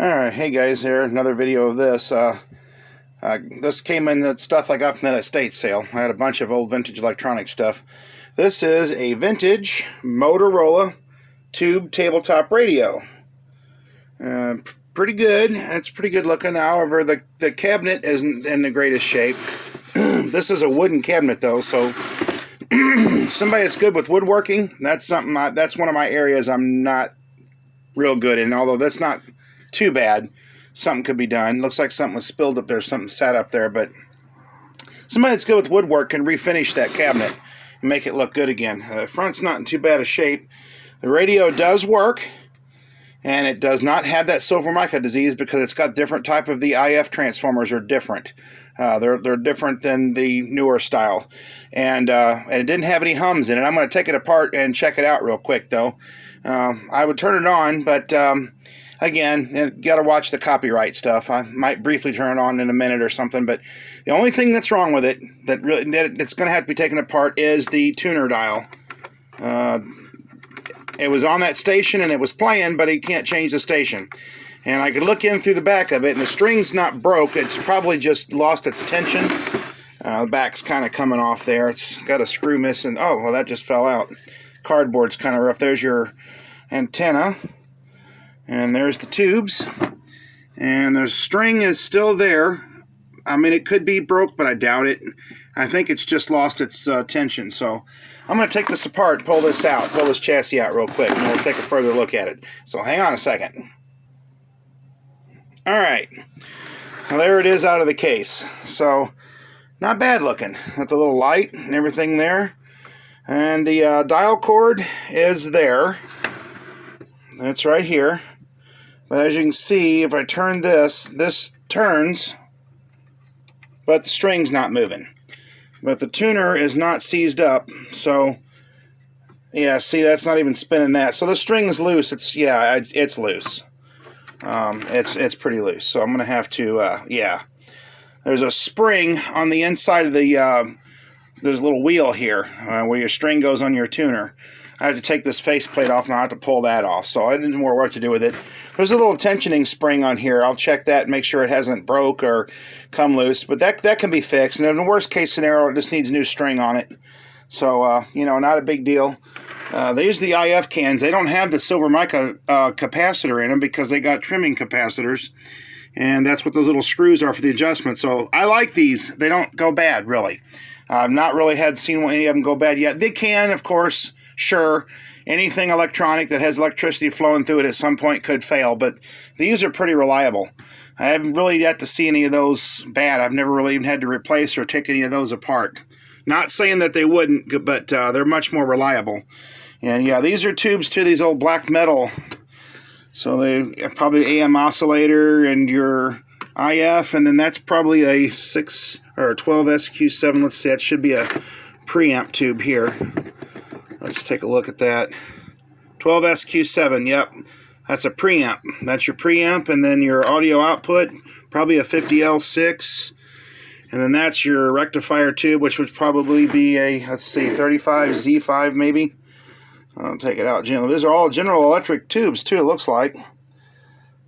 Alright, hey guys, here, another video of this. This came in the stuff I got from that estate sale. I had a bunch of old vintage electronic stuff. This is a vintage Motorola tube tabletop radio. Pretty good. It's pretty good looking. However, the cabinet isn't in the greatest shape. This is a wooden cabinet though, so somebody that's good with woodworking, that's something. That's one of my areas I'm not real good in. Although that's not too bad. Something could be done. Looks like something was spilled up there, something sat up there, but somebody that's good with woodwork can refinish that cabinet and make it look good again. The front's not in too bad a shape. The radio does work, and it does not have that silver mica disease because it's got different type of the IF transformers are different. They're different than the newer style, and it didn't have any hums in it. I'm going to take it apart and check it out real quick though. I would turn it on, but again, you got to watch the copyright stuff. I might briefly turn it on in a minute or something, but the only thing that's wrong with it that it's going to have to be taken apart is the tuner dial. It was on that station and it was playing, but it can't change the station. And I could look in through the back of it, and the string's not broke. It's probably just lost its tension. The back's kind of coming off there. It's got a screw missing. Oh, well, that just fell out. Cardboard's kind of rough. There's your antenna. And there's the tubes, and the string is still there. I mean, it could be broke, but I doubt it. I think it's just lost its tension. So I'm going to take this apart, pull this out, pull this chassis out real quick, and we'll take a further look at it. So hang on a second. All right, now there it is out of the case. So not bad looking. Got the little light and everything there, and the dial cord is there. It's right here. But as you can see, if I turn this turns, but the string's not moving. But the tuner is not seized up, so yeah, see, that's not even spinning that. So the string is loose. It's loose. It's pretty loose. So I'm gonna have to yeah. There's a spring on the inside of the there's a little wheel here where your string goes on your tuner. I have to take this faceplate off and I have to pull that off. So I didn't have more work to do with it. There's a little tensioning spring on here. I'll check that and make sure it hasn't broke or come loose. But that can be fixed. And in the worst case scenario, it just needs new string on it. So, you know, not a big deal. They use the IF cans. They don't have the silver mica capacitor in them because they got trimming capacitors. And that's what those little screws are for the adjustment. So I like these. They don't go bad, really. I've not really seen any of them go bad yet. They can, of course. Sure, anything electronic that has electricity flowing through it at some point could fail, but these are pretty reliable. I haven't really yet to see any of those bad. I've never really even had to replace or take any of those apart. Not saying that they wouldn't, but they're much more reliable. And yeah, these are tubes too, these old black metal. So they probably AM oscillator and your IF, and then that's probably a 6 or 12 SQ7. Let's see, that should be a preamp tube here. Let's take a look at that. 12 SQ7, yep. That's a preamp. That's your preamp, and then your audio output, probably a 50L6. And then that's your rectifier tube, which would probably be a, let's see, 35Z5 maybe. I'll take it out. These are all General Electric tubes too, it looks like.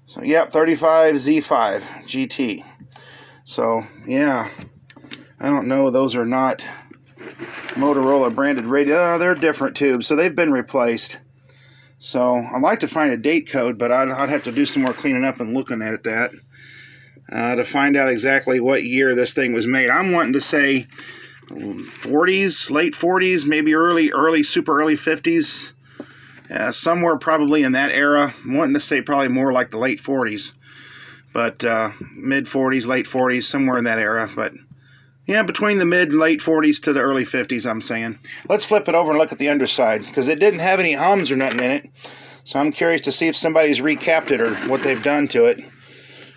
So, yep, 35Z5 GT. So, yeah. I don't know, those are not Motorola branded radio. They're different tubes, so they've been replaced. So I'd like to find a date code, but I'd have to do some more cleaning up and looking at that to find out exactly what year this thing was made. I'm wanting to say 40s, late 40s, maybe super early 50s. Somewhere probably in that era. I'm wanting to say probably more like the late 40s, but mid 40s, late 40s, somewhere in that era. But yeah, between the mid and late 40s to the early 50s, I'm saying. Let's flip it over and look at the underside, because it didn't have any hums or nothing in it. So I'm curious to see if somebody's recapped it or what they've done to it.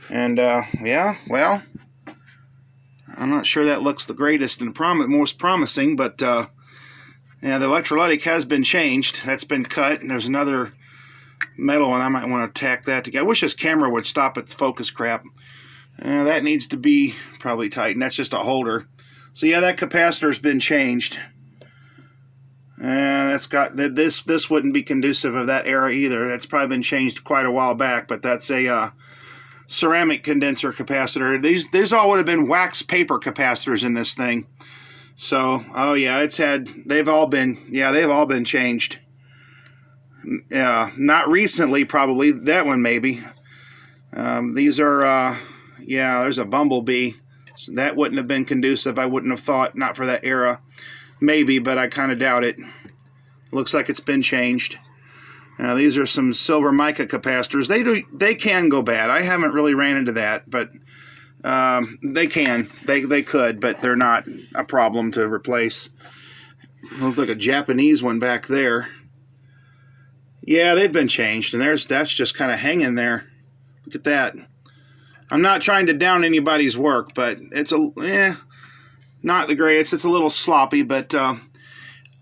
And, yeah, well, I'm not sure that looks the greatest and most promising, but, yeah, the electrolytic has been changed. That's been cut, and there's another metal, and I might want to tack that together. I wish this camera would stop at the focus crap. That needs to be probably tightened. That's just a holder. So yeah, that capacitor's been changed. And that's got this wouldn't be conducive of that era either. That's probably been changed quite a while back, but that's a ceramic condenser capacitor. These all would have been wax paper capacitors in this thing. So, oh yeah, they've all been changed. Not recently, probably. That one maybe. These are, yeah, there's a bumblebee. So that wouldn't have been conducive, I wouldn't have thought, not for that era. Maybe, but I kind of doubt it. Looks like it's been changed. These are some silver mica capacitors. They can go bad. I haven't really ran into that, but they can. They could, but they're not a problem to replace. Looks like a Japanese one back there. Yeah, they've been changed, and that's just kind of hanging there. Look at that. I'm not trying to down anybody's work, but it's not the greatest. It's a little sloppy, but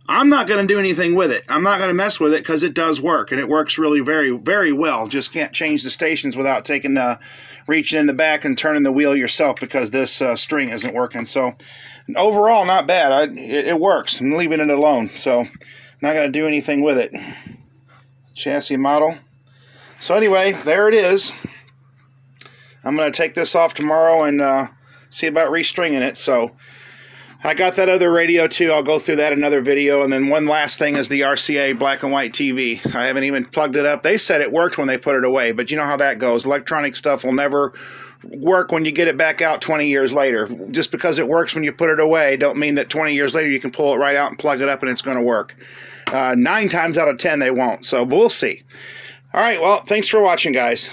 I'm not going to do anything with it. I'm not going to mess with it because it does work, and it works really very, very well. Just can't change the stations without reaching in the back and turning the wheel yourself because this string isn't working. So overall, not bad. It works. I'm leaving it alone, so I'm not going to do anything with it. Chassis model. So anyway, there it is. I'm going to take this off tomorrow and see about restringing it. So I got that other radio too. I'll go through that in another video. And then one last thing is the RCA black and white TV. I haven't even plugged it up. They said it worked when they put it away, but you know how that goes. Electronic stuff will never work when you get it back out 20 years later. Just because it works when you put it away don't mean that 20 years later you can pull it right out and plug it up and it's going to work. 9 times out of 10 they won't. So we'll see. All right, well, thanks for watching, guys.